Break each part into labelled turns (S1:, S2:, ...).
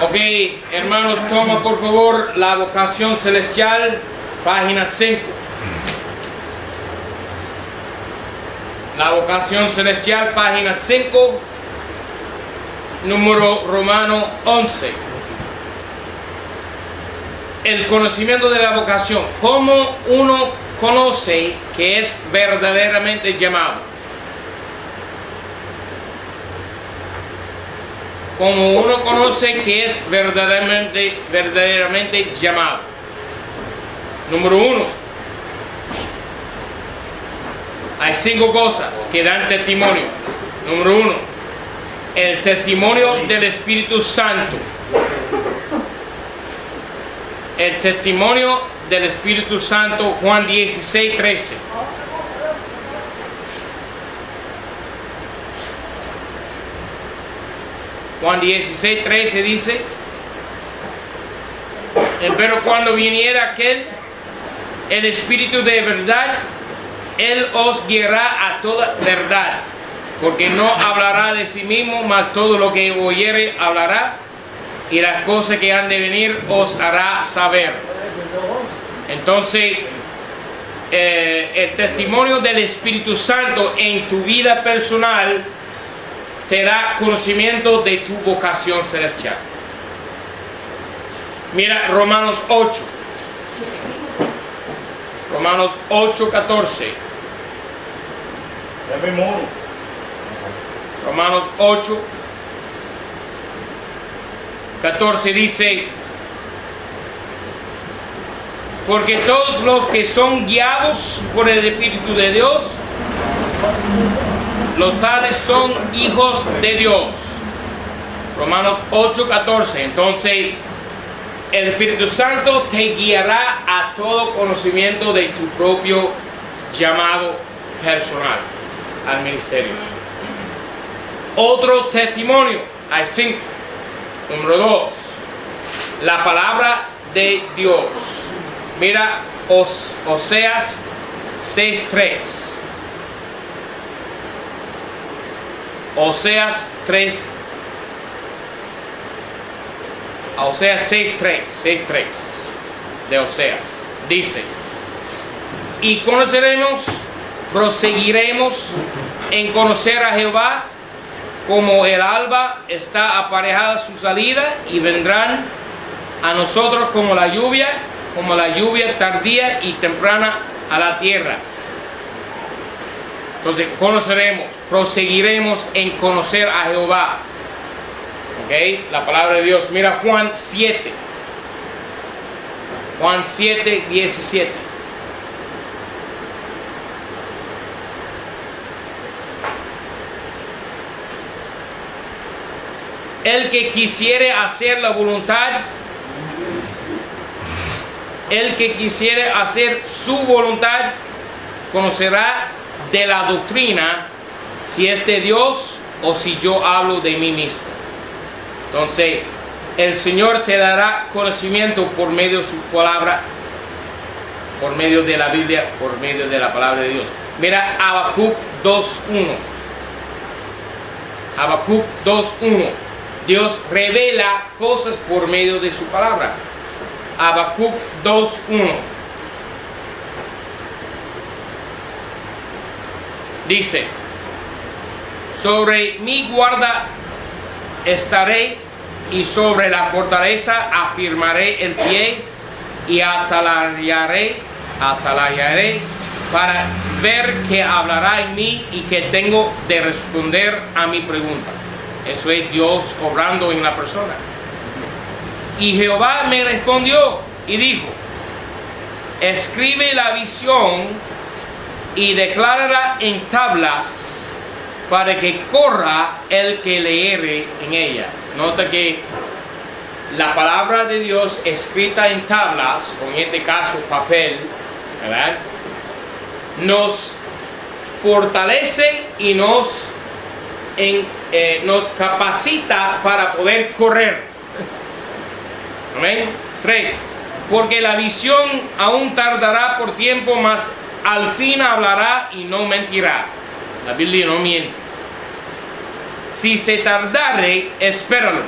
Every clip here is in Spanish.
S1: Ok, hermanos, toma por favor la vocación celestial, página 5. La vocación celestial, página 5, número romano 11. El conocimiento de la vocación. ¿Cómo uno conoce que es verdaderamente llamado? Como uno conoce que es verdaderamente llamado. Número 1. Hay 5 cosas que dan testimonio. Número 1. El testimonio del Espíritu Santo. El testimonio del Espíritu Santo, Juan 16:13. Juan 16:13 dice: pero cuando viniera aquel, el Espíritu de verdad, Él os guiará a toda verdad, porque no hablará de sí mismo, mas todo lo que oyere hablará, y las cosas que han de venir os hará saber. Entonces, el testimonio del Espíritu Santo en tu vida personal te da conocimiento de tu vocación celestial. Mira Romanos 8. Romanos 8:14. Romanos 8:14 dice: porque todos los que son guiados por el Espíritu de Dios, los tales son hijos de Dios. Romanos 8:14. Entonces, el Espíritu Santo te guiará a todo conocimiento de tu propio llamado personal al ministerio. Otro testimonio, hay 5. Número 2, la palabra de Dios. Mira Oseas 6:3. Oseas 3. Oseas 6:3 de Oseas dice: y conoceremos, proseguiremos en conocer a Jehová, como el alba está aparejada su salida, y vendrán a nosotros como la lluvia tardía y temprana a la tierra. Entonces conoceremos, proseguiremos en conocer a Jehová. Ok, la palabra de Dios. Mira Juan 7. Juan 7:17. El que quisiere hacer la voluntad, el que quisiere hacer su voluntad, conocerá de la doctrina si es de Dios o si yo hablo de mí mismo. Entonces, el Señor te dará conocimiento por medio de su palabra, por medio de la Biblia, por medio de la palabra de Dios. Mira Habacuc 2:1. Habacuc 2:1. Dios revela cosas por medio de su palabra. Habacuc 2:1. Dice: sobre mi guarda estaré, y sobre la fortaleza afirmaré el pie, y atalayaré para ver qué hablará en mí y que tengo de responder a mi pregunta. Eso es Dios obrando en la persona. Y Jehová me respondió y dijo: escribe la visión y declárala en tablas, para que corra el que leere en ella. Nota que la palabra de Dios escrita en tablas, o en este caso papel, ¿verdad?, nos fortalece y nos capacita para poder correr. Amén. 3. Porque la visión aún tardará por tiempo, mas al fin hablará y no mentirá. La Biblia no miente. Si se tardare, espéralo,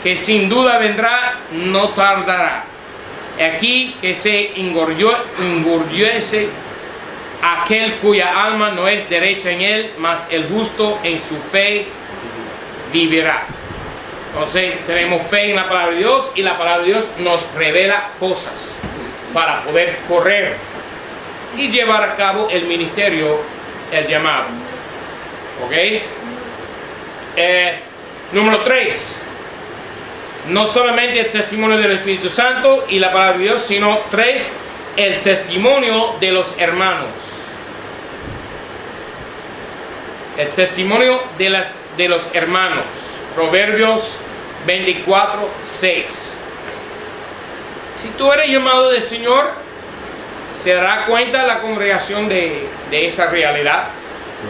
S1: que sin duda vendrá, no tardará. Aquí que se engorguece aquel cuya alma no es derecha en él, mas el justo en su fe vivirá. Entonces tenemos fe en la palabra de Dios, y la palabra de Dios nos revela cosas para poder correr y llevar a cabo el ministerio, el llamado. ¿Ok? Número 3. No solamente el testimonio del Espíritu Santo y la palabra de Dios, sino 3, el testimonio de los hermanos. El testimonio de los hermanos. Proverbios 24:6. Si tú eres llamado del Señor, se dará cuenta la congregación de esa realidad.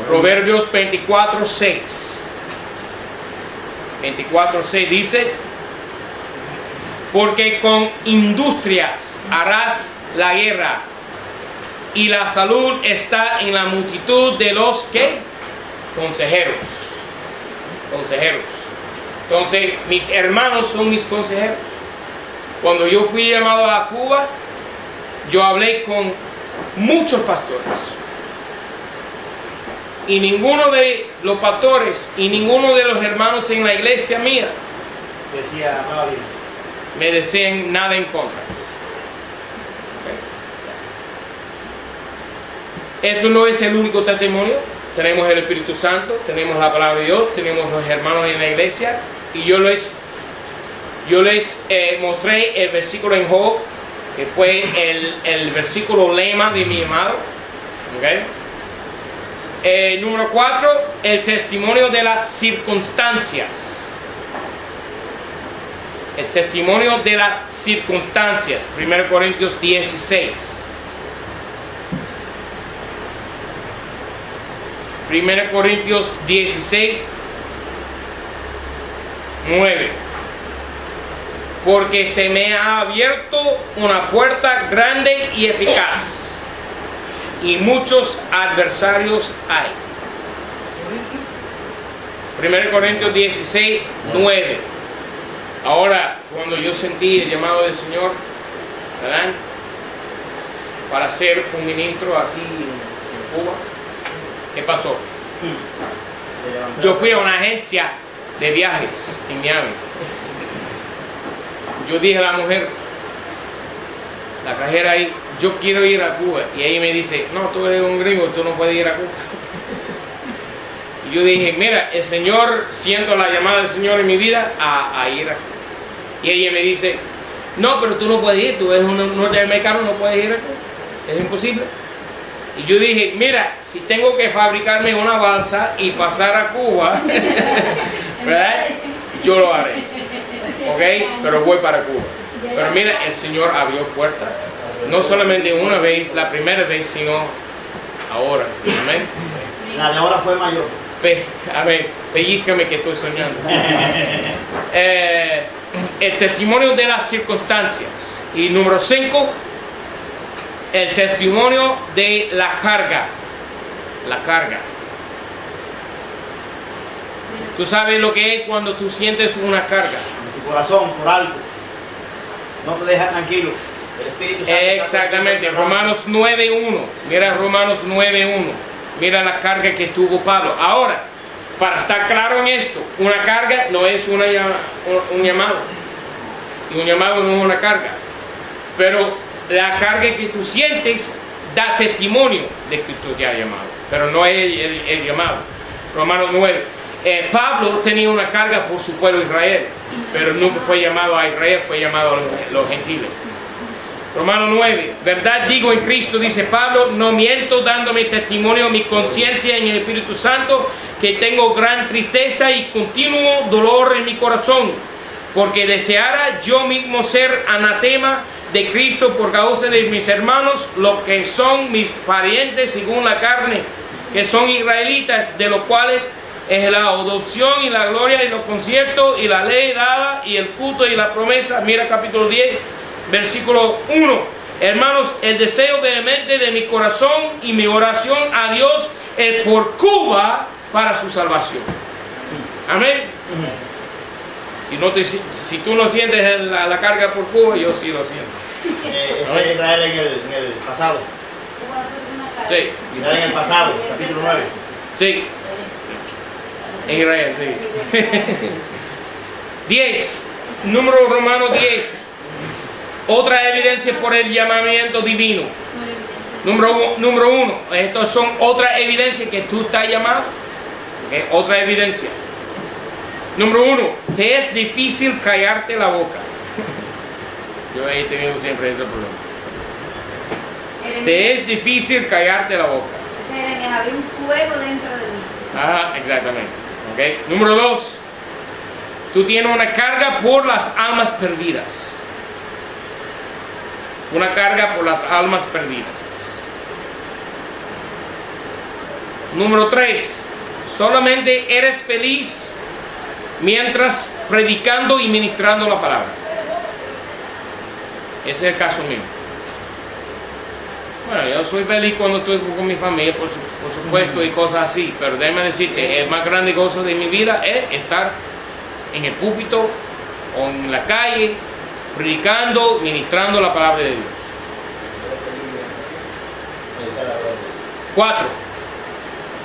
S1: Proverbios 24:6. 24:6 dice: porque con industrias harás la guerra, y la salud está en la multitud de los que consejeros. Consejeros. Entonces, mis hermanos son mis consejeros. Cuando yo fui llamado a Cuba, yo hablé con muchos pastores. Y ninguno de los pastores y ninguno de los hermanos en la iglesia mía
S2: decía nada bien,
S1: me decían nada en contra. Eso no es el único testimonio. Tenemos el Espíritu Santo, tenemos la palabra de Dios, tenemos los hermanos en la iglesia. Y yo les mostré el versículo en Job, que fue el versículo lema de mi llamado. ¿Okay? Número 4, el testimonio de las circunstancias. El testimonio de las circunstancias. 1 Corintios 16. 1 Corintios 16, 9. Porque se me ha abierto una puerta grande y eficaz, y muchos adversarios hay. 1 Corintios 16, 9. Ahora, cuando yo sentí el llamado del Señor, ¿verdad?, para ser un ministro aquí en Cuba, ¿qué pasó? Yo fui a una agencia de viajes en Miami. Yo dije a la mujer, la cajera ahí, yo quiero ir a Cuba. Y ella me dice, no, tú eres un gringo, tú no puedes ir a Cuba. Y yo dije, mira, el Señor, siento la llamada del Señor en mi vida a ir a Cuba. Y ella me dice, no, pero tú no puedes ir, tú eres un norteamericano, no puedes ir a Cuba, es imposible. Y yo dije, mira, si tengo que fabricarme una balsa y pasar a Cuba, ¿verdad?, yo lo haré, ¿ok? Pero voy para Cuba. Pero mira, el Señor abrió puertas, no solamente una vez, la primera vez, sino ahora. Amén.
S2: La de ahora fue mayor.
S1: A ver, pellízcame que estoy soñando. El testimonio de las circunstancias. Y número 5, el testimonio de la carga. La carga. Tú sabes lo que es cuando tú sientes una carga.
S2: En tu corazón, por algo. No te deja tranquilo. El Espíritu Santo.
S1: Exactamente. Romanos 9:1. Mira Romanos 9:1. Mira la carga que tuvo Pablo. Ahora, para estar claro en esto, una carga no es un llamado. Y un llamado no es una carga. Pero la carga que tú sientes da testimonio de que tú te has llamado, pero no es el llamado. Romanos 9. Pablo tenía una carga por su pueblo Israel, pero nunca fue llamado a Israel, fue llamado a los gentiles. Romanos 9. Verdad digo en Cristo, dice Pablo, no miento, dándome testimonio mi conciencia en el Espíritu Santo, que tengo gran tristeza y continuo dolor en mi corazón, porque deseara yo mismo ser anatema de Cristo por causa de mis hermanos, los que son mis parientes según la carne, que son israelitas, de los cuales es la adopción y la gloria y los conciertos y la ley dada y el culto y la promesa. Mira capítulo 10, versículo 1. Hermanos, el deseo vehemente de mi corazón y mi oración a Dios es por Cuba para su salvación. Amén. Si tú no sientes la carga por Cuba, yo sí lo siento.
S2: Ese es Israel en el pasado.
S1: Sí.
S2: Israel en el pasado, capítulo 9.
S1: Sí. En Israel, sí. 10. Número romano 10. Otra evidencia por el llamamiento divino. Número 1. Estas son otra evidencia que tú estás llamado. ¿Okay? Otra evidencia. Número 1. Te es difícil callarte la boca. Yo he tenido siempre ese problema. Te es difícil callarte la boca.
S3: Había un fuego dentro de mí.
S1: Ajá, exactamente. ¿Okay? Número 2. Tú tienes una carga por las almas perdidas. Una carga por las almas perdidas. Número 3. Solamente eres feliz mientras predicando y ministrando la palabra. Ese es el caso mío. Bueno, yo soy feliz cuando estoy con mi familia, por supuesto, y cosas así, pero déjame decirte, el más grande gozo de mi vida es estar en el púlpito o en la calle, predicando, ministrando la palabra de Dios. 4.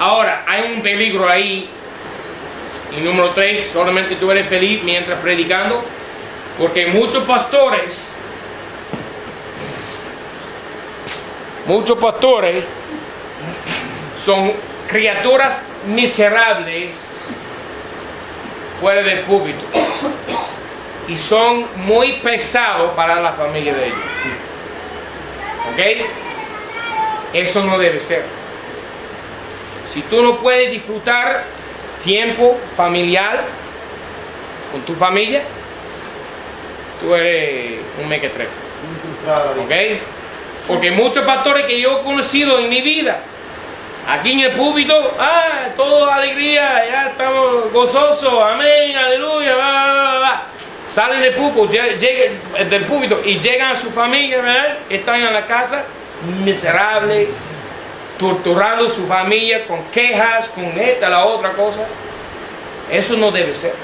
S1: Ahora, hay un peligro ahí. Y número 3, solamente tú eres feliz mientras predicando, porque muchos pastores son criaturas miserables fuera del púlpito y son muy pesados para la familia de ellos. ¿Ok? Eso no debe ser. Si tú no puedes disfrutar tiempo familiar con tu familia, tú eres un mequetrefe. ¿Ok? Porque muchos pastores que yo he conocido en mi vida, aquí en el púlpito, todo alegría, ya estamos gozosos, amén, aleluya, salen del púlpito y llegan a su familia, ¿verdad? Están en la casa miserables, torturando a su familia con quejas, con esta, la otra cosa. Eso no debe ser.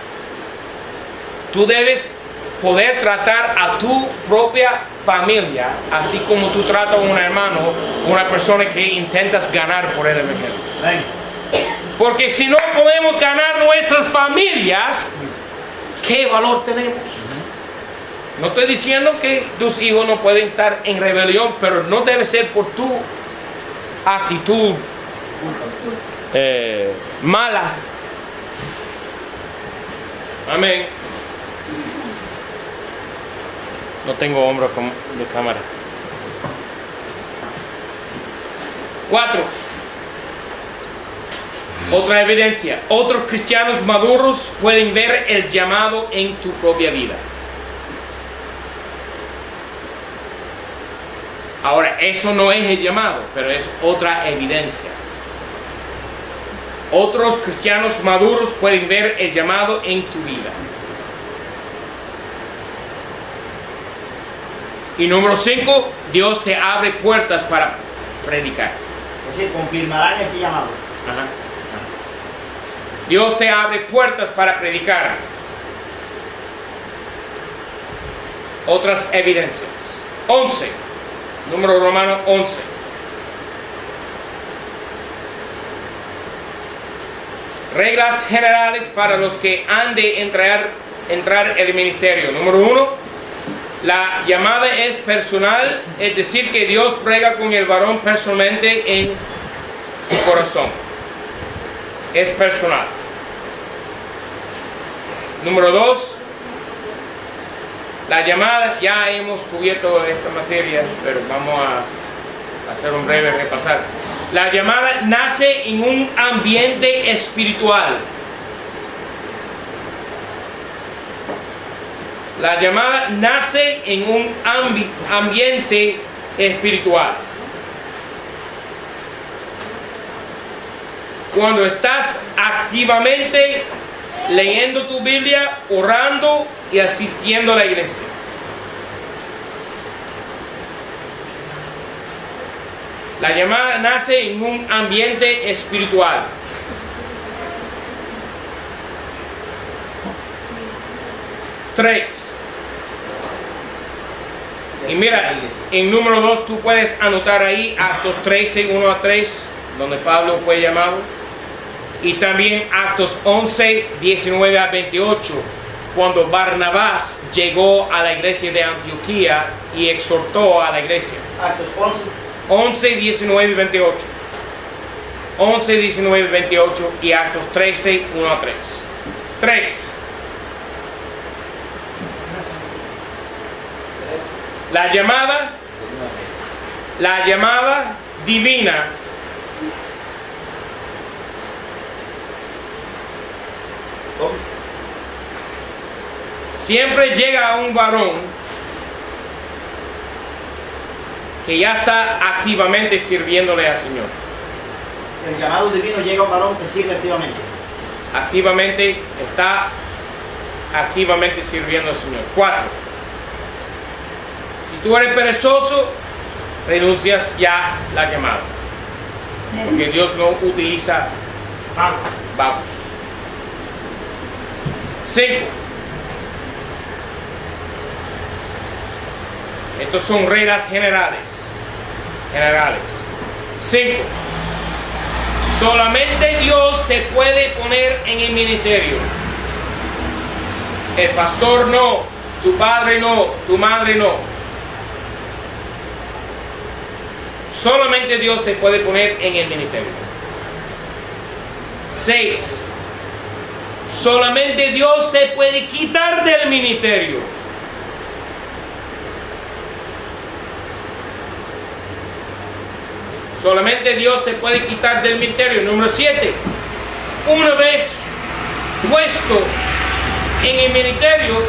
S1: Tú debes poder tratar a tu propia familia así como tú tratas a un hermano, una persona que intentas ganar por el evangelio. Porque si no podemos ganar nuestras familias, ¿qué valor tenemos? No estoy diciendo que tus hijos no pueden estar en rebelión, pero no debe ser por tu actitud mala. Amén. No tengo hombros de cámara. 4. Otra evidencia. Otros cristianos maduros pueden ver el llamado en tu propia vida. Ahora, eso no es el llamado, pero es otra evidencia. Otros cristianos maduros pueden ver el llamado en tu vida. Y número 5, Dios te abre puertas para predicar.
S2: Es decir, confirmarán ese llamado.
S1: Ajá. Dios te abre puertas para predicar. Otras evidencias. 11. Número romano 11. Reglas generales para los que han de entrar en el ministerio. Número 1. La llamada es personal, es decir, que Dios prega con el varón personalmente en su corazón. Es personal. Número 2. La llamada, ya hemos cubierto esta materia, pero vamos a hacer un breve repasar. La llamada nace en un ambiente espiritual. La llamada nace en un ambiente espiritual. Cuando estás activamente leyendo tu Biblia, orando y asistiendo a la iglesia. La llamada nace en un ambiente espiritual. 3. Y mira, en número 2 tú puedes anotar ahí Actos 13, 1 a 3, donde Pablo fue llamado. Y también Actos 11, 19 a 28, cuando Barnabás llegó a la iglesia de Antioquía y exhortó a la iglesia.
S2: Actos 11.
S1: 11, 19 y 28. 11, 19 y 28 y Actos 13, 1 a 3. 3. La llamada divina siempre llega a un varón que ya está activamente sirviéndole al Señor.
S2: El llamado divino llega a un varón que sirve activamente.
S1: Está activamente sirviendo al Señor. 4. Si tú eres perezoso, renuncias ya la llamada. Porque Dios no utiliza vagos. 5. Estos son reglas generales. 5. Solamente Dios te puede poner en el ministerio. El pastor no, tu padre no, tu madre no. Solamente Dios te puede poner en el ministerio. 6. Solamente Dios te puede quitar del ministerio. Solamente Dios te puede quitar del ministerio. Número 7. Una vez puesto en el ministerio,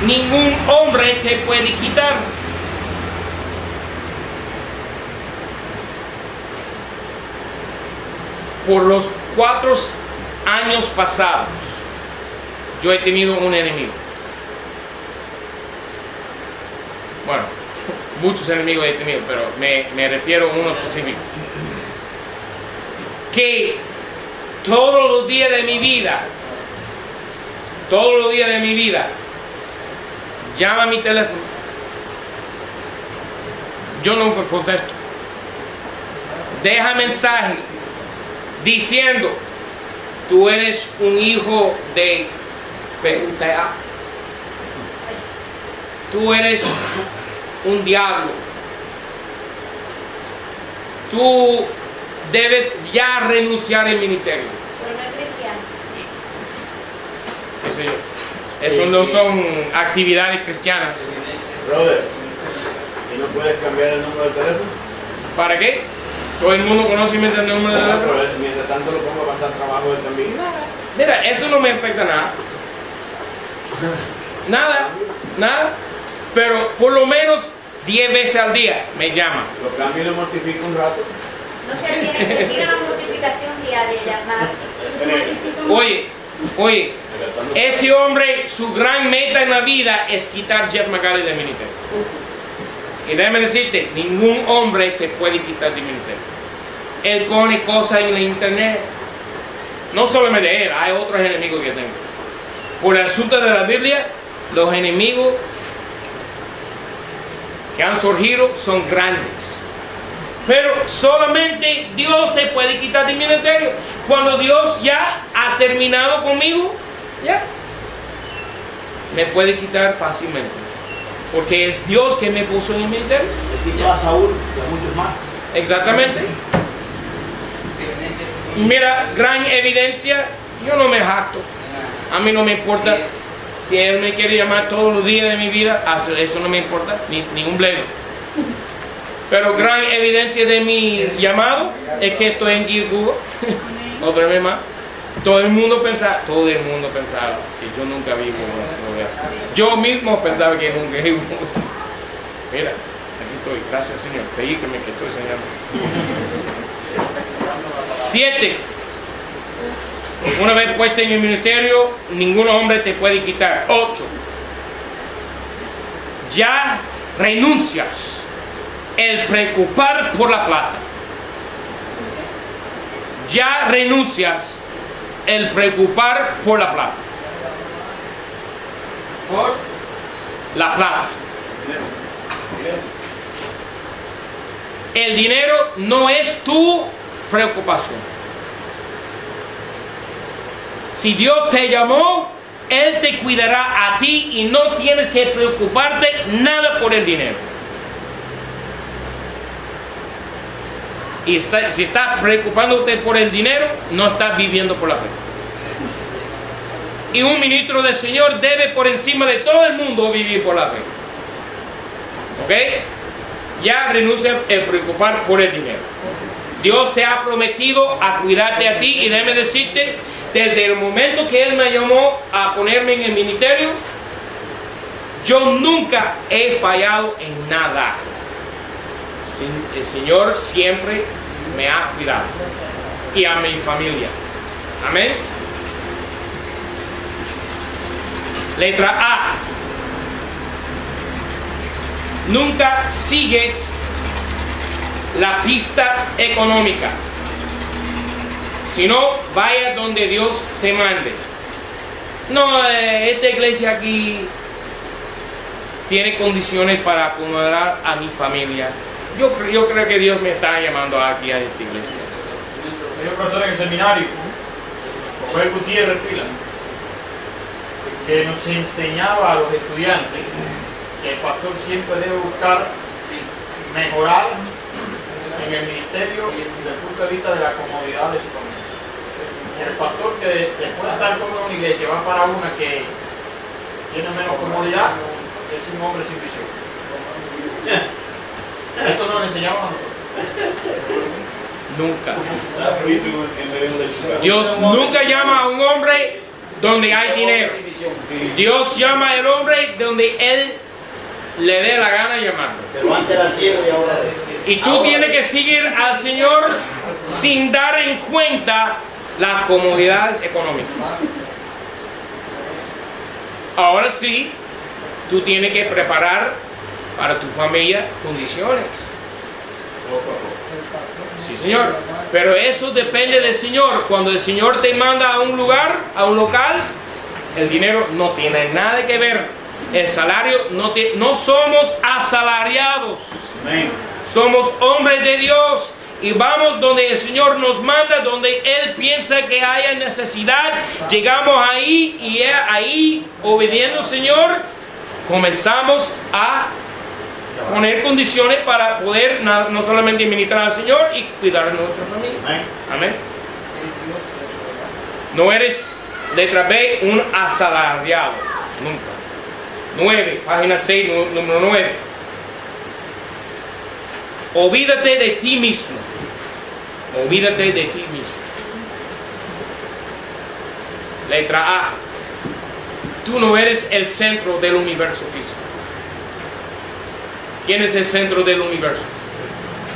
S1: ningún hombre te puede quitar. Por los 4 años pasados, yo he tenido un enemigo. Bueno, muchos enemigos he tenido, pero me refiero a uno específico. Que todos los días de mi vida, llama a mi teléfono. Yo nunca contesto. Deja mensaje diciendo: tú eres un hijo de PUTA. Tú eres un diablo. Tú debes ya renunciar al ministerio.
S3: Pero no es cristiano.
S1: ¿Qué sé yo? Eso no son actividades cristianas.
S4: Brother, ¿y no puedes cambiar el número de teléfono?
S1: ¿Para qué? Todo el mundo conoce el número de teléfono.
S4: Pero mientras tanto lo pongo a pasar trabajo él también.
S1: Mira, eso no me afecta nada. Nada. Pero por lo menos 10 veces al día me llama.
S4: Lo cambio y lo mortifico un rato.
S3: No se tiene una mortificación diaria, llamar.
S1: Oye, ese hombre, su gran meta en la vida es quitar Jeff McGalley del ministerio. Y déjame decirte, ningún hombre te puede quitar del ministerio. Él pone cosas en la internet. No solamente él, hay otros enemigos que tengo. Por el asunto de la Biblia, los enemigos que han surgido son grandes. Pero solamente Dios te puede quitar del ministerio. Cuando Dios ya ha terminado conmigo, ya me puede quitar fácilmente. Porque es Dios que me puso en el ministerio.
S2: Le quitó a Saúl y a muchos más.
S1: Exactamente. Mira, gran evidencia. Yo no me jacto. A mí no me importa. Si Él me quiere llamar todos los días de mi vida, eso no me importa, ni un bledo. Pero gran evidencia de mi llamado es que estoy en Google. Otra vez más. Todo el mundo pensaba que yo nunca vi Google. Yo mismo pensaba que nunca vi Google. Mira, aquí estoy. Gracias, Señor. Pedíqueme que estoy enseñando. 7. Una vez puesta en el ministerio, ningún hombre te puede quitar. 8. Ya renuncias el preocupar por la plata. Ya renuncias el preocupar por la plata. por la plata. El dinero no es tu preocupación. Si Dios te llamó, Él te cuidará a ti y no tienes que preocuparte nada por el dinero. Y si estás preocupándote por el dinero, no estás viviendo por la fe. Y un ministro del Señor debe por encima de todo el mundo vivir por la fe. ¿Ok? Ya renuncia a preocupar por el dinero. Dios te ha prometido a cuidarte a ti y déjame decirte, desde el momento que Él me llamó a ponerme en el ministerio, yo nunca he fallado en nada. El Señor siempre me ha cuidado y a mi familia. Amén. Letra A. Nunca sigues la pista económica, sino vaya donde Dios te mande. No, esta iglesia aquí tiene condiciones para acomodar a mi familia. Yo creo que Dios me está llamando aquí a esta iglesia.
S2: Hay un profesor en el seminario, Joel Gutiérrez Pila, que nos enseñaba a los estudiantes que el pastor siempre debe buscar mejorar en el ministerio desde el punto de vista de la comodidad de su familia. El pastor que después de estar cómodo en una iglesia va para una que tiene menos comodidad, es un hombre sin visión. Eso nos lo enseñamos a nosotros.
S1: Nunca. Dios nunca llama a un hombre donde hay dinero. Dios llama al hombre donde Él le dé la gana de llamarlo.
S2: Pero antes era ciego y ahora.
S1: Y tú tienes que seguir al Señor sin dar en cuenta las comodidades económicas. Ahora sí, tú tienes que preparar para tu familia condiciones. Sí, Señor. Pero eso depende del Señor. Cuando el Señor te manda a un lugar, a un local, el dinero no tiene nada que ver. El salario no somos asalariados.
S2: Amén.
S1: Somos hombres de Dios y vamos donde el Señor nos manda, donde Él piensa que haya necesidad. Llegamos ahí y ahí, obediendo al Señor, comenzamos a poner condiciones para poder no solamente ministrar al Señor y cuidar a nuestra familia. Amén. No eres, letra B, un asalariado. Nunca. 9, página 6, número 9. Olvídate de ti mismo. Olvídate de ti mismo. Letra A. Tú no eres el centro del universo físico. ¿Quién es el centro del universo?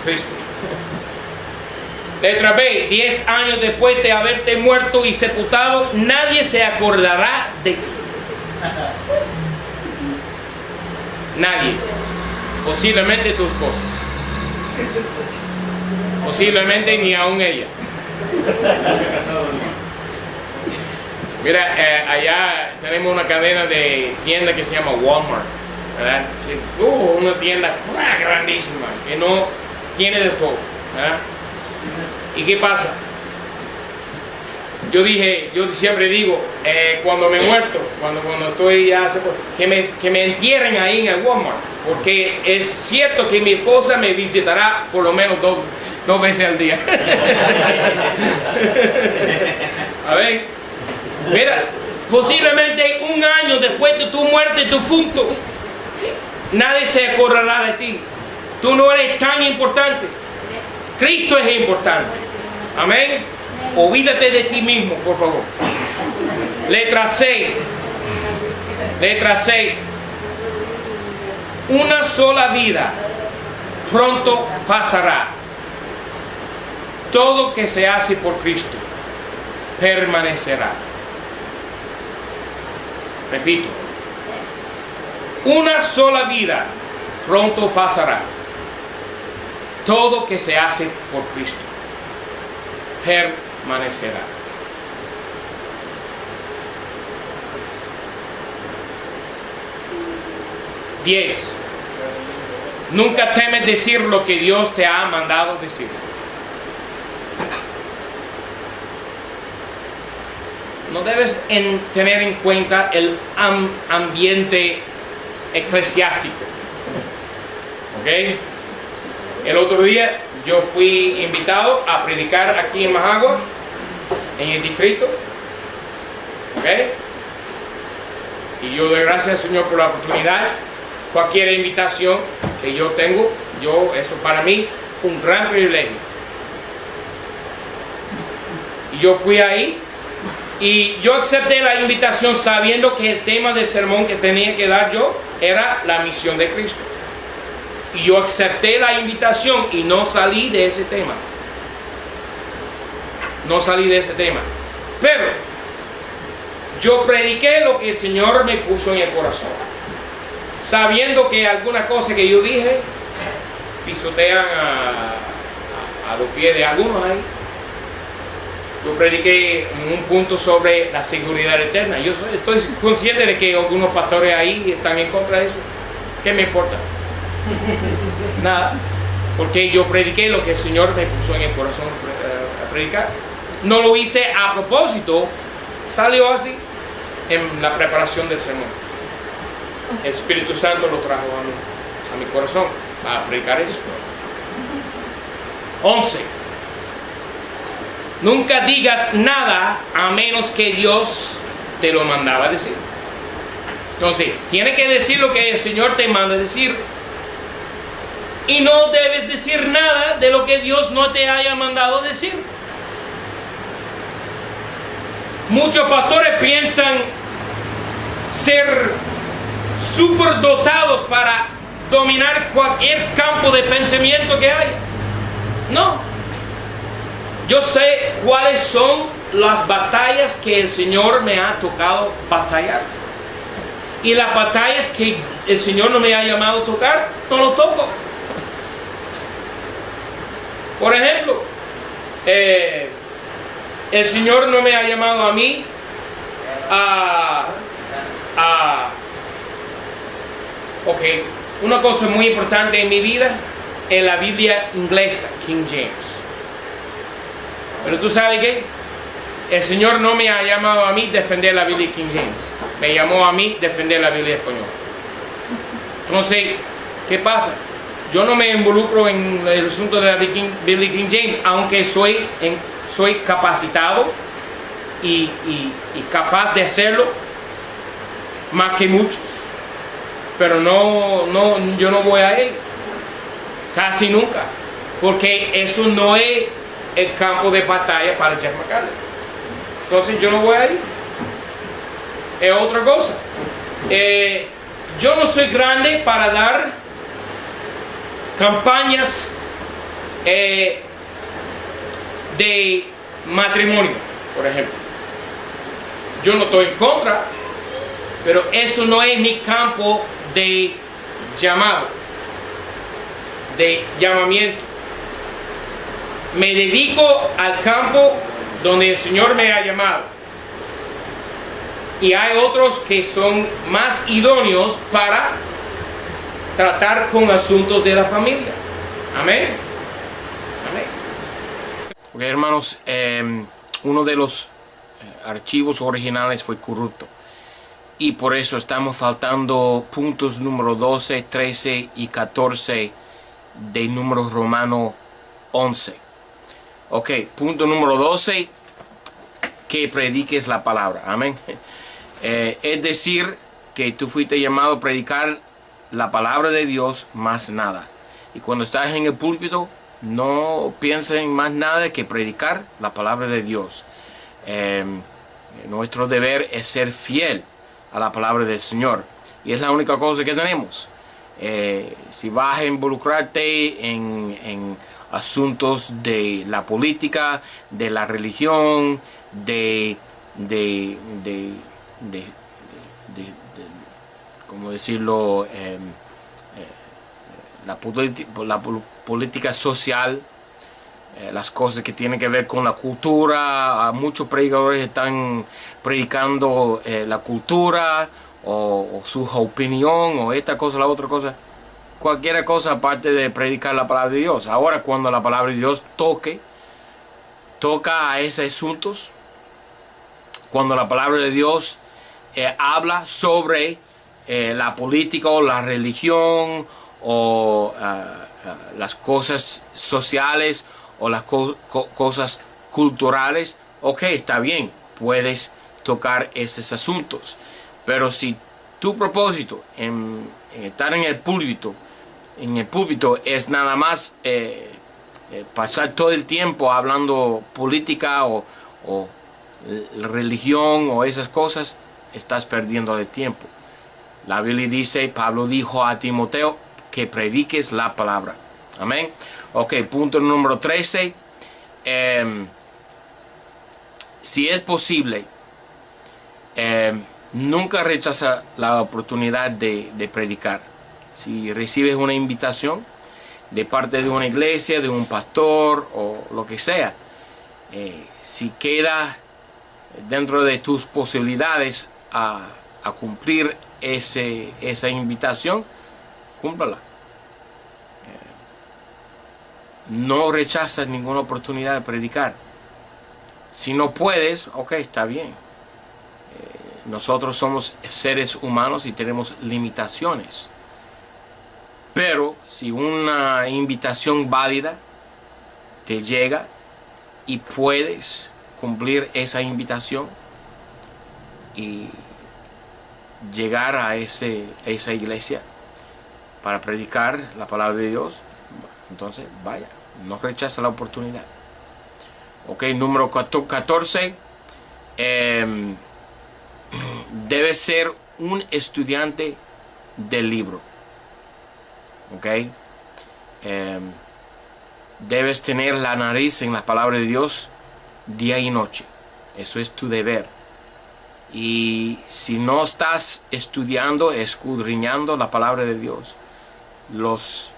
S1: Cristo. Letra B. 10 años después de haberte muerto y sepultado, nadie se acordará de ti. Nadie. Posiblemente tu esposa. Posiblemente ni aún ella. Mira, allá tenemos una cadena de tienda que se llama Walmart, ¿verdad? Una tienda grandísima que no tiene de todo, ¿verdad? ¿Y qué pasa? Yo siempre digo, cuando me muerto, cuando estoy ya, que me entierren ahí en el Walmart, porque es cierto que mi esposa me visitará por lo menos dos veces al día. A ver, mira, posiblemente un año después de tu muerte, tu difunto, nadie se acordará de ti. Tú no eres tan importante. Cristo es importante. Amén. Olvídate de ti mismo, por favor. Letra C. Letra C. Una sola vida pronto pasará. Todo que se hace por Cristo permanecerá. Repito. Una sola vida pronto pasará. Todo que se hace por Cristo permanecerá. 10. Nunca temes decir lo que Dios te ha mandado decir. No debes tener en cuenta el ambiente eclesiástico. ¿Ok? El otro día yo fui invitado a predicar aquí en Majagua, en el distrito. ¿Ok? Y yo doy gracias al Señor por la oportunidad. Cualquier invitación que yo tengo, eso para mí un gran privilegio. Y yo fui ahí y yo acepté la invitación sabiendo que el tema del sermón que tenía que dar yo era la misión de Cristo. Y yo acepté la invitación y no salí de ese tema. No salí de ese tema. Pero yo prediqué lo que el Señor me puso en el corazón, sabiendo que alguna cosa que yo dije pisotean a los pies de algunos ahí. Yo prediqué un punto sobre la seguridad eterna. Yo estoy consciente de que algunos pastores ahí están en contra de eso. ¿Qué me importa? Nada, porque yo prediqué lo que el Señor me puso en el corazón a predicar. No lo hice a propósito, salió así en la preparación del sermón. El Espíritu Santo lo trajo a mi corazón a predicar eso. 11. Nunca digas nada a menos que Dios te lo mandaba decir. Entonces, tienes que decir lo que el Señor te manda decir. Y no debes decir nada de lo que Dios no te haya mandado decir. Muchos pastores piensan ser superdotados para dominar cualquier campo de pensamiento que haya. No. Yo sé cuáles son las batallas que el Señor me ha tocado batallar. Y las batallas que el Señor no me ha llamado a tocar, no lo toco. Por ejemplo, el Señor no me ha llamado a mí ok, una cosa muy importante en mi vida es la Biblia inglesa, King James. Pero tú sabes qué, el Señor no me ha llamado a mí defender la Biblia King James, me llamó a mí defender la Biblia española. Entonces, ¿qué pasa? Yo no me involucro en el asunto de la Biblia King James, aunque soy capacitado y capaz de hacerlo más que muchos. Pero yo no voy a él, casi nunca, porque eso no es el campo de batalla para Jeff McCarthy. Entonces yo no voy a ir. Es otra cosa. Yo no soy grande para dar campañas de matrimonio, por ejemplo. Yo no estoy en contra, pero eso no es mi campo de llamado, de llamamiento. Me dedico al campo donde el Señor me ha llamado. Y hay otros que son más idóneos para tratar con asuntos de la familia. Amén. Amén. Ok, hermanos, uno de los archivos originales fue corrupto. Y por eso estamos faltando puntos número 12, 13 y 14 del número romano 11. Ok, punto número 12, que prediques la palabra. Amén. Es decir, que tú fuiste llamado a predicar la palabra de Dios, más nada. Y cuando estás en el púlpito, no pienses en más nada que predicar la palabra de Dios. Nuestro deber es ser fiel a la palabra del Señor. Y es la única cosa que tenemos. Si vas a involucrarte en asuntos de la política, de la religión, ¿cómo decirlo? La política social, las cosas que tienen que ver con la cultura. Muchos predicadores están predicando la cultura o su opinión, o esta cosa, la otra cosa. Cualquier cosa aparte de predicar la palabra de Dios. Ahora, cuando la palabra de Dios toca a esos asuntos, cuando la palabra de Dios habla sobre la política o la religión o las cosas sociales o las cosas culturales, ok, está bien, puedes tocar esos asuntos. Pero si tu propósito en estar en el púlpito es nada más pasar todo el tiempo hablando política o religión o esas cosas, estás perdiendo el tiempo. La Biblia dice, Pablo dijo a Timoteo que prediques la palabra. Amén. Ok, punto número 13. Si es posible, nunca rechaza la oportunidad de predicar. Si recibes una invitación de parte de una iglesia, de un pastor o lo que sea, si queda dentro de tus posibilidades a cumplir esa invitación, cúmplala. No rechazas ninguna oportunidad de predicar. Si no puedes, ok, está bien. Nosotros somos seres humanos y tenemos limitaciones. Pero si una invitación válida te llega y puedes cumplir esa invitación y llegar a esa iglesia para predicar la palabra de Dios, entonces vaya, no rechaza la oportunidad. Ok, número 14. Debe ser un estudiante del libro. Ok, debes tener la nariz en la palabra de Dios día y noche. Eso es tu deber. Y si no estás estudiando, escudriñando la palabra de Dios, los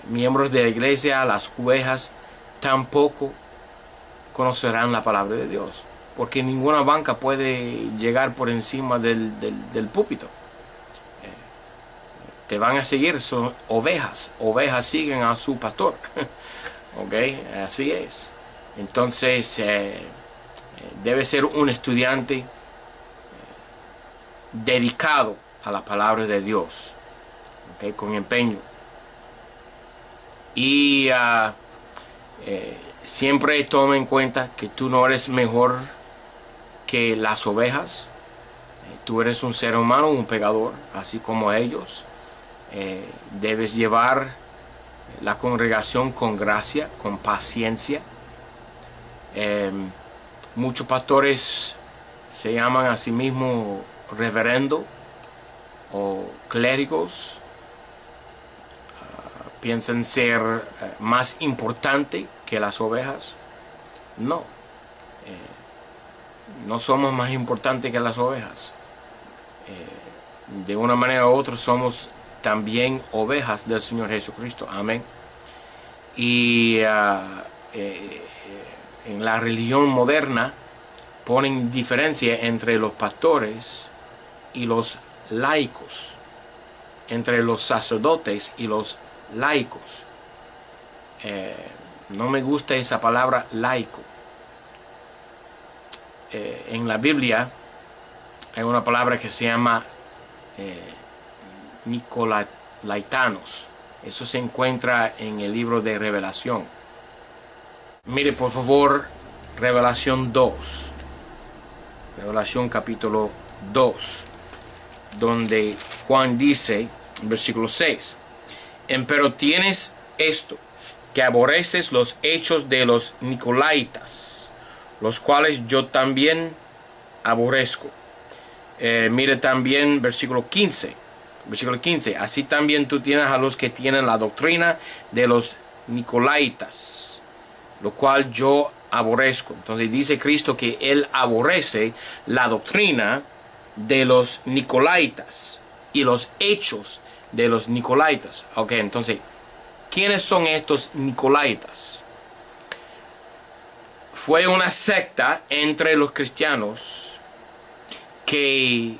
S1: miembros de la iglesia, las ovejas, tampoco conocerán la palabra de Dios, porque ninguna banca puede llegar por encima del púlpito. Te van a seguir, son ovejas. Ovejas siguen a su pastor. Ok, así es. Entonces, debe ser un estudiante dedicado a la palabra de Dios. Ok, con empeño. Y siempre toma en cuenta que tú no eres mejor que las ovejas. Tú eres un ser humano, un pecador, así como ellos. Debes llevar la congregación con gracia, con paciencia. Muchos pastores se llaman a sí mismos reverendo o clérigos. Piensan ser más importante que las ovejas. No, no somos más importantes que las ovejas. De una manera u otra somos también ovejas del Señor Jesucristo. Amén. Y en la religión moderna ponen diferencia entre los pastores y los laicos, entre los sacerdotes y los laicos. No me gusta esa palabra laico. En la Biblia hay una palabra que se llama nicolaitanos. Eso se encuentra en el libro de Revelación. Mire por favor Revelación 2. Revelación capítulo 2, donde Juan dice, versículo 6, pero tienes esto, que aborreces los hechos de los nicolaitas, los cuales yo también aborrezco. Mire también versículo 15. Versículo 15. Así también tú tienes a los que tienen la doctrina de los nicolaitas, lo cual yo aborrezco. Entonces dice Cristo que Él aborrece la doctrina de los nicolaitas y los hechos de los nicolaitas. Ok, entonces, ¿quiénes son estos nicolaitas? Fue una secta entre los cristianos que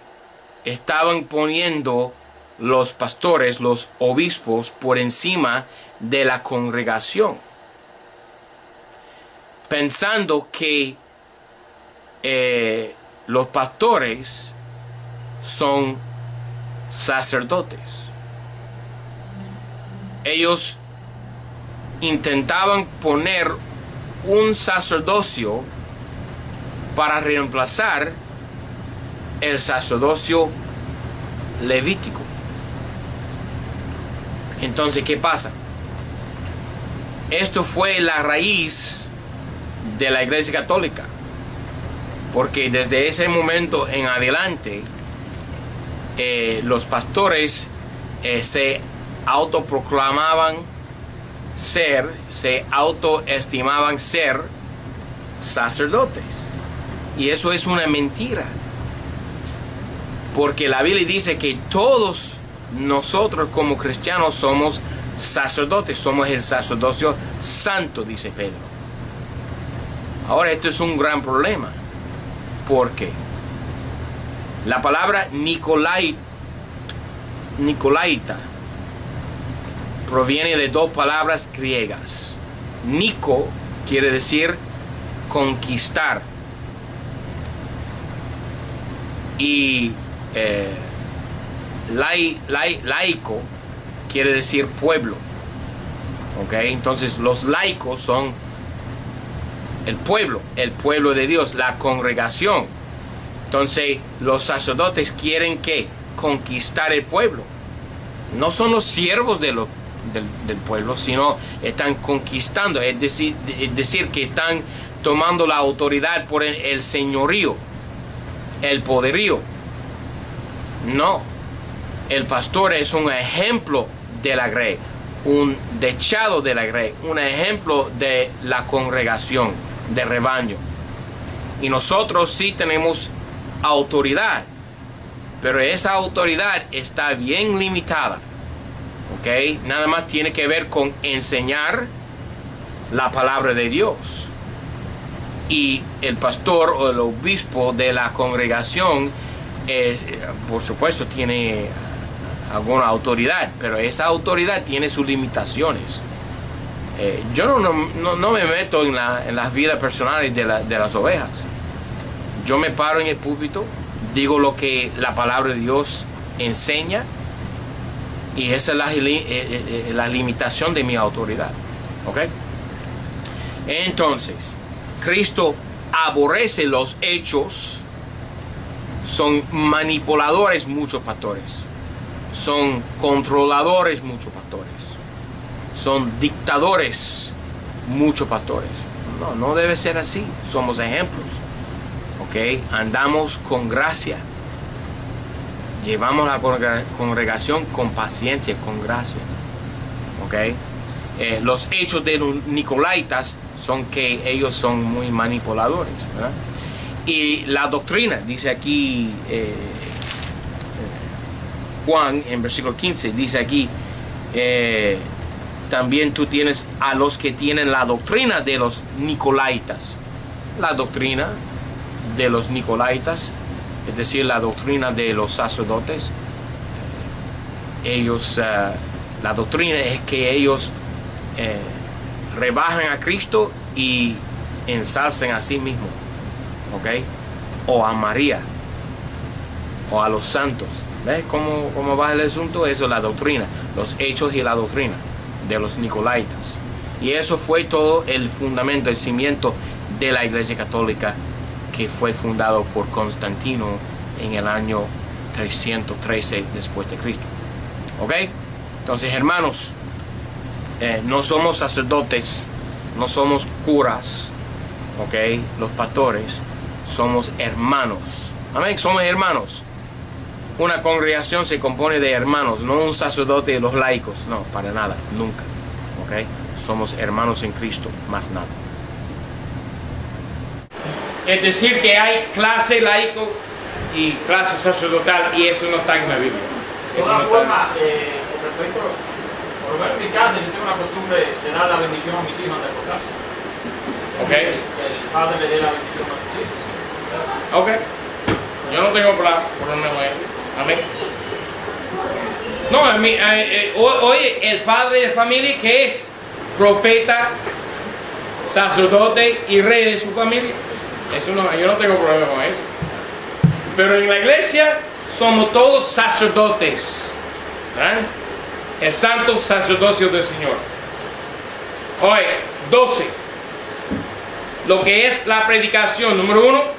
S1: estaban poniendo los pastores, los obispos, por encima de la congregación, pensando que los pastores son sacerdotes. Ellos intentaban poner un sacerdocio para reemplazar el sacerdocio levítico. Entonces, ¿qué pasa? Esto fue la raíz de la Iglesia Católica, porque desde ese momento en adelante los pastores se autoproclamaban se autoestimaban ser sacerdotes, y eso es una mentira, porque la Biblia dice que todos nosotros como cristianos somos sacerdotes, somos el sacerdocio santo, dice Pedro. Ahora, esto es un gran problema, porque la palabra nicolaita proviene de dos palabras griegas. Nico quiere decir conquistar, y laico quiere decir pueblo. ¿Ok? Entonces los laicos son el pueblo de Dios, la congregación. Entonces los sacerdotes quieren que conquistar el pueblo. No son los siervos del pueblo, sino están conquistando, es decir, que están tomando la autoridad por el señorío, el poderío. No, el pastor es un ejemplo de la grey, un dechado de la grey, un ejemplo de la congregación, de rebaño. Y nosotros sí tenemos autoridad, pero esa autoridad está bien limitada. ¿Ok? Nada más tiene que ver con enseñar la palabra de Dios. Y el pastor o el obispo de la congregación, por supuesto, tiene alguna autoridad, pero esa autoridad tiene sus limitaciones. Yo no me meto en las vidas personales de las ovejas. Yo me paro en el púlpito, digo lo que la palabra de Dios enseña, y esa es la limitación de mi autoridad. ¿Ok? Entonces, Cristo aborrece los hechos. Son manipuladores muchos pastores. Son controladores muchos pastores. Son dictadores muchos pastores. No debe ser así. Somos ejemplos. ¿Ok? Andamos con gracia. Llevamos la congregación con paciencia, con gracia. ¿Ok? Los hechos de los nicolaitas son que ellos son muy manipuladores, ¿verdad? Y la doctrina, dice aquí Juan en versículo 15, dice aquí, también tú tienes a los que tienen la doctrina de los nicolaitas. La doctrina de los nicolaitas, es decir, la doctrina de los sacerdotes. Ellos, la doctrina es que ellos rebajan a Cristo y ensalcen a sí mismos, ¿ok? O a María, o a los santos. ¿Ves cómo va el asunto? Eso es la doctrina, los hechos y la doctrina de los nicolaitas. Y eso fue todo el fundamento, el cimiento de la Iglesia Católica, que fue fundado por Constantino en el año 313 después de Cristo. ¿Ok? Entonces, hermanos, no somos sacerdotes, no somos curas, ¿ok? Los pastores, somos hermanos. Amén, somos hermanos. Una congregación se compone de hermanos, no un sacerdote y los laicos, no, para nada, nunca. ¿Ok? Somos hermanos en Cristo, más nada. Es decir, que hay clase laico y clase sacerdotal, y eso no está en la Biblia.
S2: De todas formas, con respecto, por lo menos en mi casa, yo tengo la costumbre de dar la bendición a mis hijos antes de acostarse.
S1: Ok.
S2: Que el padre le dé la bendición a sus hijos.
S1: Ok. Yo no tengo problema con eso. Amén. No, hoy el padre de familia, que es profeta, sacerdote y rey de su familia, eso no, yo no tengo problema con eso. Pero en la iglesia somos todos sacerdotes, ¿verdad? El santo sacerdocio del Señor. Hoy, 12. Lo que es la predicación. Número 1.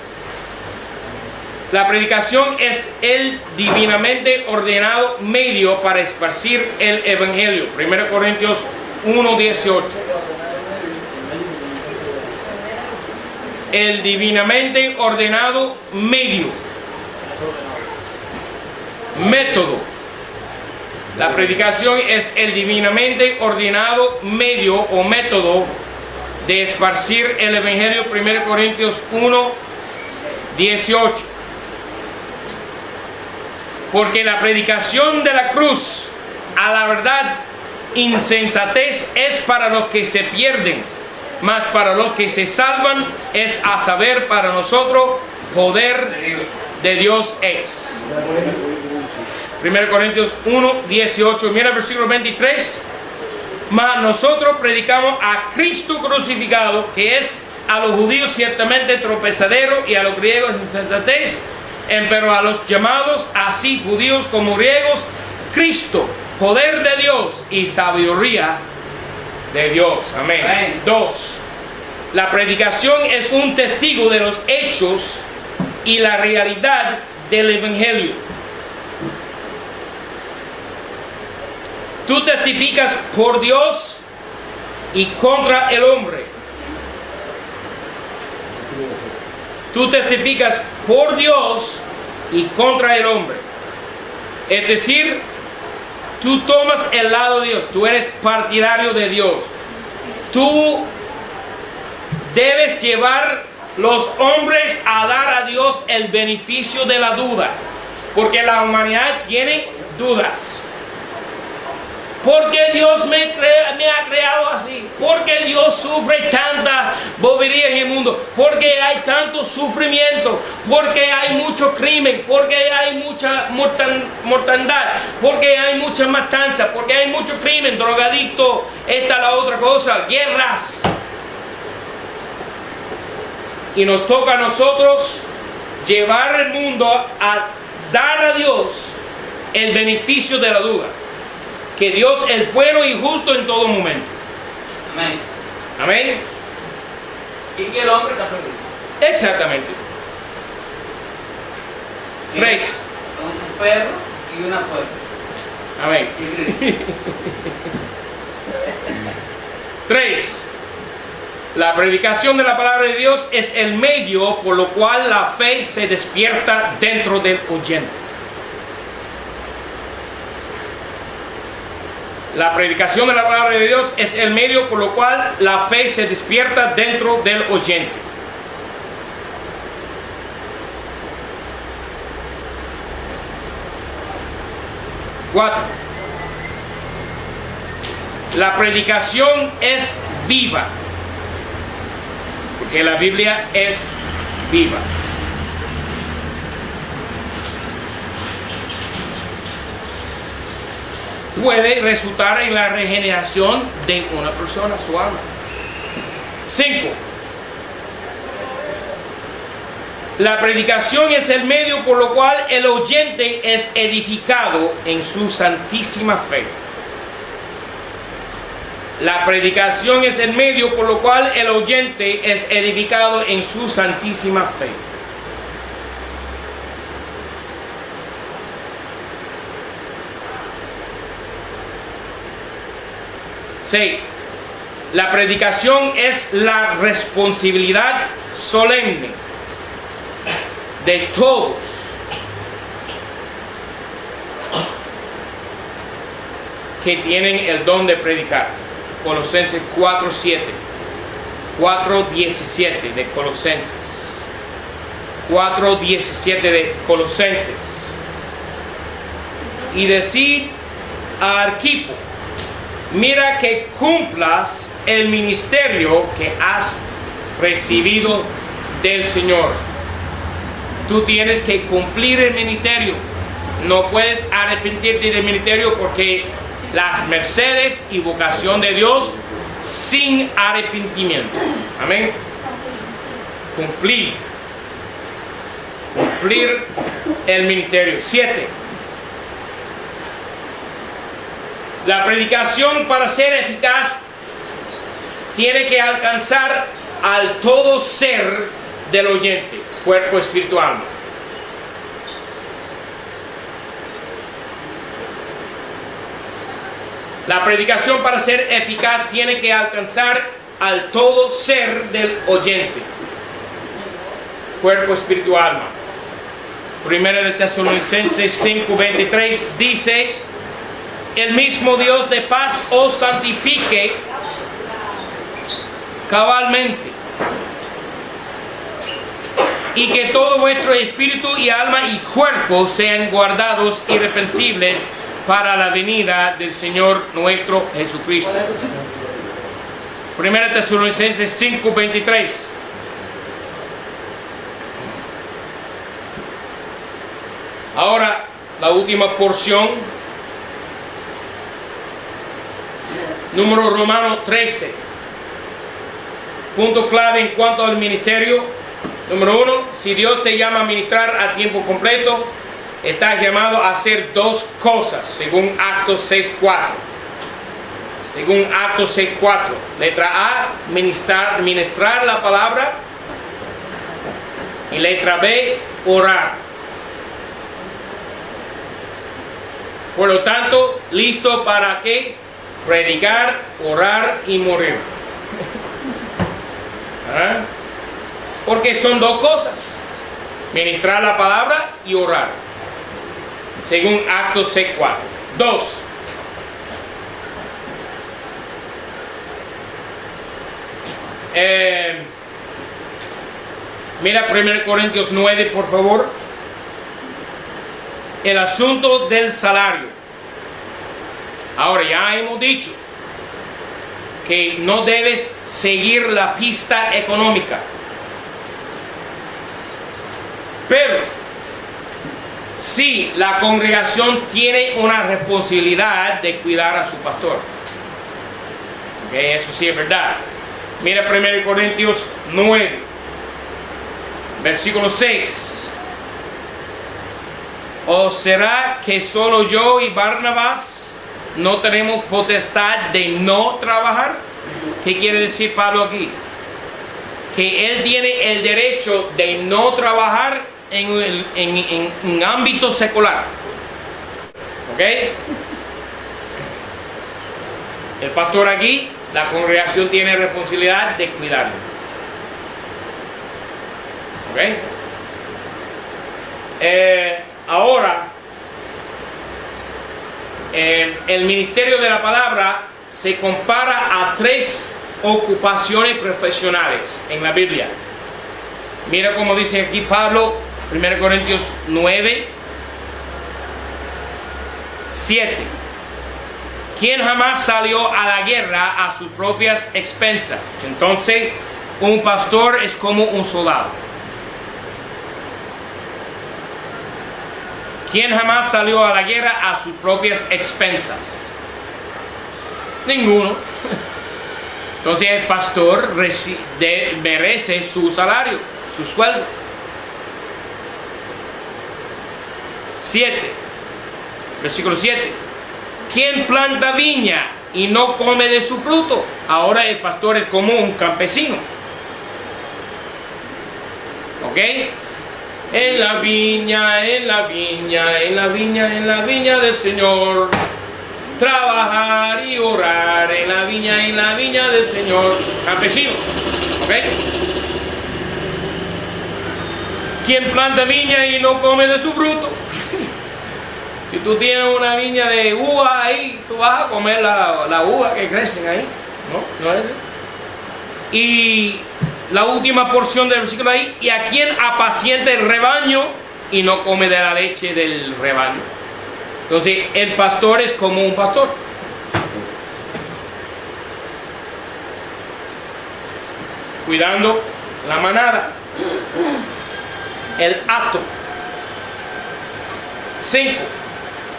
S1: La predicación es el divinamente ordenado medio para esparcir el evangelio. 1 Corintios 1:18. El divinamente ordenado medio. Método. La predicación es el divinamente ordenado medio o método de esparcir el evangelio. 1 Corintios 1:18. Porque la predicación de la cruz a la verdad insensatez es para los que se pierden, mas para los que se salvan es, a saber, para nosotros poder de Dios es. 1 Corintios 1:18. Mira el versículo 23. Mas nosotros predicamos a Cristo crucificado, que es a los judíos ciertamente tropezadero y a los griegos insensatez, pero a los llamados, así judíos como griegos, Cristo, poder de Dios y sabiduría de Dios. Amén. Amén. 2. La predicación es un testigo de los hechos y la realidad del evangelio. Tú testificas por Dios y contra el hombre. Tú testificas por Dios y contra el hombre. Es decir, tú tomas el lado de Dios. Tú eres partidario de Dios. Tú debes llevar los hombres a dar a Dios el beneficio de la duda. Porque la humanidad tiene dudas. ¿Por qué Dios me ha creado así? ¿Por qué Dios sufre tanta bobería en el mundo? ¿Por qué hay tanto sufrimiento? ¿Por qué hay mucho crimen? ¿Por qué hay mucha mortandad? ¿Por qué hay mucha matanza? ¿Por qué hay mucho crimen? Drogadicto, esta la otra cosa, guerras. Y nos toca a nosotros llevar el mundo a dar a Dios el beneficio de la duda. Que Dios es bueno y justo en todo momento.
S5: Amén.
S1: Amén.
S5: Y que el hombre está perdido.
S1: Exactamente. 3.
S5: Un perro y una puerta.
S1: Amén.
S5: Y Cristo.
S1: 3. La predicación de la palabra de Dios es el medio por lo cual la fe se despierta dentro del oyente. La predicación de la palabra de Dios es el medio por lo cual la fe se despierta dentro del oyente. Cuatro. La predicación es viva, porque la Biblia es viva. Puede resultar en la regeneración de una persona, su alma. 5. La predicación es el medio por lo cual el oyente es edificado en su santísima fe. La predicación es el medio por lo cual el oyente es edificado en su santísima fe. Sí, la predicación es la responsabilidad solemne de todos que tienen el don de predicar. Colosenses 4:7, 4:17 de Colosenses, 4:17 de Colosenses. Y decir a Arquipo: mira que cumplas el ministerio que has recibido del Señor. Tú tienes que cumplir el ministerio. no puedes arrepentirte del ministerio porque las mercedes y vocación de Dios sin arrepentimiento. Amén. Cumplir el ministerio. 7. La predicación, para ser eficaz, tiene que alcanzar al todo ser del oyente, cuerpo, espíritu, alma. La predicación, para ser eficaz, tiene que alcanzar al todo ser del oyente, cuerpo, espíritu, alma. Primera de Tesalonicenses 5:23 dice: el mismo Dios de paz os santifique cabalmente, y que todo vuestro espíritu y alma y cuerpo sean guardados irreprensibles para la venida del Señor nuestro Jesucristo. Primera Tesalonicenses 5:23. Ahora, la última porción, número Romano 13. Punto clave en cuanto al ministerio. Número 1, si Dios te llama a ministrar a tiempo completo, estás llamado a hacer dos cosas, según Actos 6:4. Según Actos 6:4. Letra A, ministrar la palabra. Y letra B, orar. Por lo tanto, listo para qué? Predicar, orar y morir. ¿Ah? Porque son dos cosas: ministrar la palabra y orar, según Actos 6:4. 2. Mira 1 Corintios 9, por favor. El asunto del salario. Ahora, ya hemos dicho que no debes seguir la pista económica, pero sí, la congregación tiene una responsabilidad de cuidar a su pastor. Eso sí es verdad. Mira 1 Corintios 9, versículo 6. ¿O será que solo yo y Barnabas no tenemos potestad de no trabajar? ¿Qué quiere decir Pablo aquí? Que él tiene el derecho de no trabajar en ámbito secular. ¿Ok? El pastor aquí, la congregación tiene responsabilidad de cuidarlo. ¿Ok? Ahora, el ministerio de la palabra se compara a 3 ocupaciones profesionales en la Biblia. Mira cómo dice aquí Pablo, 1 Corintios 9, 7. ¿Quién jamás salió a la guerra a sus propias expensas? Entonces, un pastor es como un soldado. ¿Quién jamás salió a la guerra a sus propias expensas? Ninguno. Entonces el pastor merece su salario, su sueldo. 7. Versículo 7. ¿Quién planta viña y no come de su fruto? Ahora el pastor es como un campesino. ¿Ok? En la viña, en la viña, en la viña, en la viña del Señor. Trabajar y orar en la viña del Señor. Campesino. ¿Ok? ¿Quién planta viña y no come de su fruto? Si tú tienes una viña de uva ahí, tú vas a comer la uva que crecen ahí. ¿No? ¿No es eso? Y la última porción del versículo ahí: y a quien apacienta el rebaño y no come de la leche del rebaño. Entonces el pastor es como un pastor. Cuidando la manada. El acto. 5.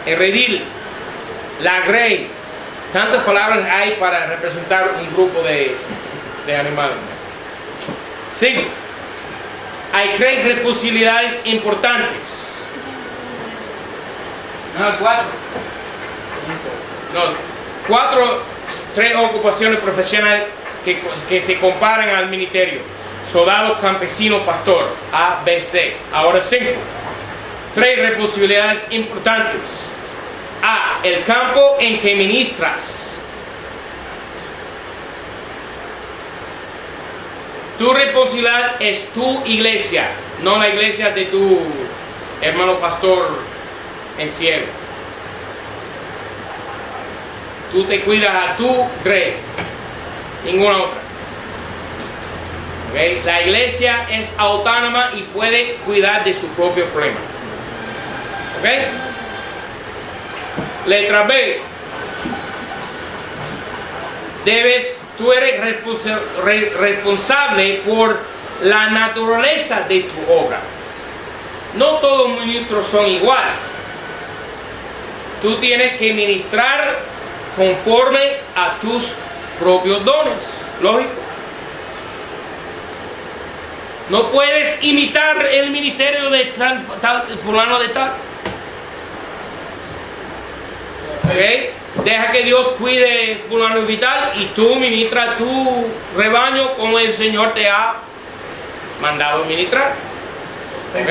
S1: El redil, la grey. Tantas palabras hay para representar un grupo de animales. 5. Hay 3 responsabilidades importantes.
S5: No, 4.
S1: No, 3 ocupaciones profesionales que se comparan al ministerio. Soldado, campesino, pastor. A, B, C. Ahora 5. 3 responsabilidades importantes. A, el campo en que ministras. Tu responsabilidad es tu iglesia, no la iglesia de tu hermano pastor en cielo. Tú te cuidas a tu grey, ninguna otra. ¿Okay? La iglesia es autónoma y puede cuidar de su propio problema. ¿Ok? Letra B. Tú eres responsable por la naturaleza de tu obra. No todos los ministros son iguales. Tú tienes que ministrar conforme a tus propios dones. Lógico. No puedes imitar el ministerio de tal fulano de tal. ¿Ok? Deja que Dios cuide fulano y tal y tú ministras tu rebaño como el Señor te ha mandado ministrar. ¿Ok?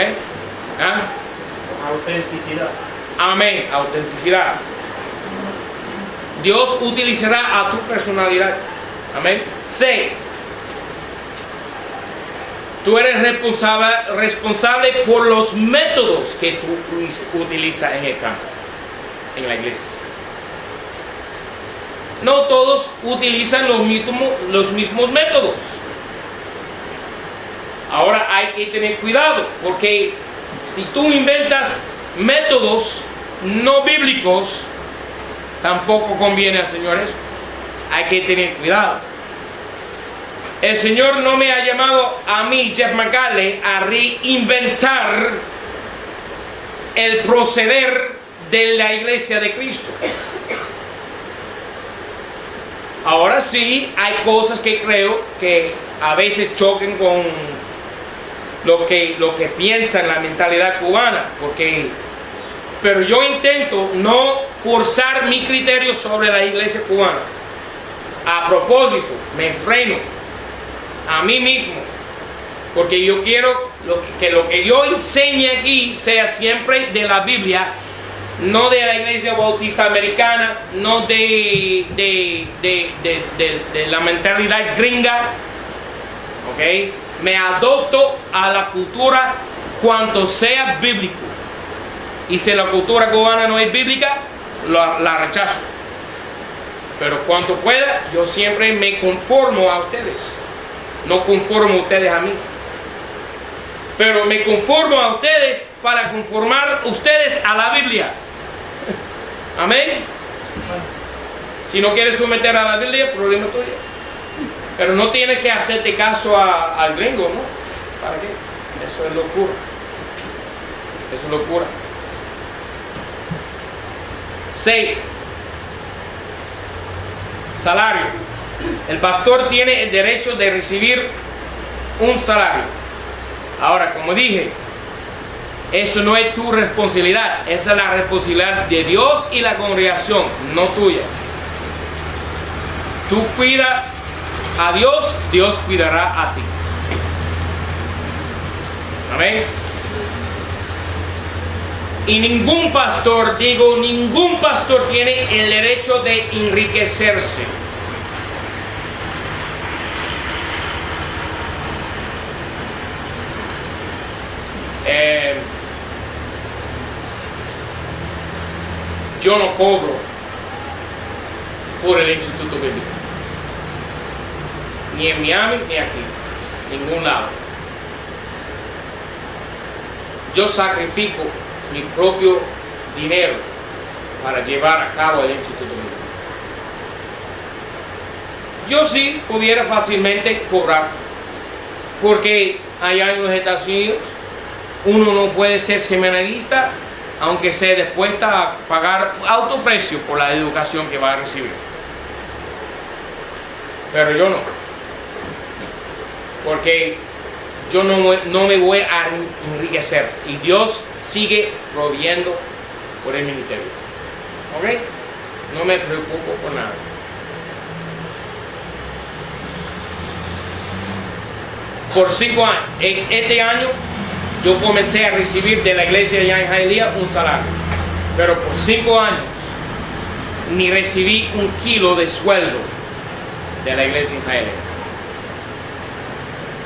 S1: ¿Ah?
S2: Autenticidad.
S1: Amén. Autenticidad. Dios utilizará a tu personalidad. Amén. C. Tú eres responsable por los métodos que tú utilizas en el campo, en la iglesia. No todos utilizan los mismos métodos. Ahora hay que tener cuidado, porque si tú inventas métodos no bíblicos, tampoco conviene al Señor eso. Hay que tener cuidado. El Señor no me ha llamado a mí, Jeff McCalley, a reinventar el proceder de la iglesia de Cristo. Ahora sí, hay cosas que creo que a veces choquen con lo que piensa en la mentalidad cubana, pero yo intento no forzar mi criterio sobre la iglesia cubana. A propósito, me freno a mí mismo, porque yo quiero que lo que yo enseñe aquí sea siempre de la Biblia, no de la iglesia bautista americana, no de la mentalidad gringa. ¿Ok? Me adopto a la cultura cuanto sea bíblico, y si la cultura cubana no es bíblica, la rechazo. Pero cuanto pueda, yo siempre me conformo a ustedes. No conformo a ustedes a mí, pero me conformo a ustedes para conformar ustedes a la Biblia. Amén. Si no quieres someter a la Biblia, problema tuyo. Pero no tienes que hacerte caso al gringo, ¿no? ¿Para qué? Eso es locura. Eso es locura. 6. Salario. El pastor tiene el derecho de recibir un salario. Ahora, como dije, eso no es tu responsabilidad. Esa es la responsabilidad de Dios y la congregación, no tuya. Tú cuida a Dios, Dios cuidará a ti. Amén. Y ningún pastor tiene el derecho de enriquecerse. Yo no cobro por el Instituto Bíblico, ni en Miami ni aquí, ningún lado. Yo sacrifico mi propio dinero para llevar a cabo el Instituto Bíblico. Yo sí pudiera fácilmente cobrar, porque allá en los Estados Unidos uno no puede ser seminarista aunque sea dispuesta a pagar alto precio por la educación que va a recibir. Pero yo no, porque yo no me voy a enriquecer y Dios sigue proveyendo por el ministerio. ¿Ok? No me preocupo por nada. Por 5 años, este año yo comencé a recibir de la iglesia allá en Hialeah un salario, pero por 5 años ni recibí un kilo de sueldo de la iglesia en Hialeah.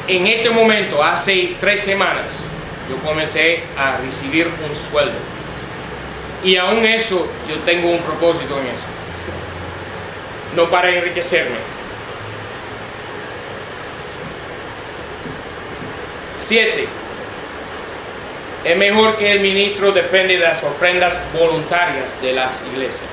S1: En este momento, hace 3 semanas, yo comencé a recibir un sueldo. Y aún eso, yo tengo un propósito en eso. No para enriquecerme. 7. Es mejor que el ministro depende de las ofrendas voluntarias de las iglesias.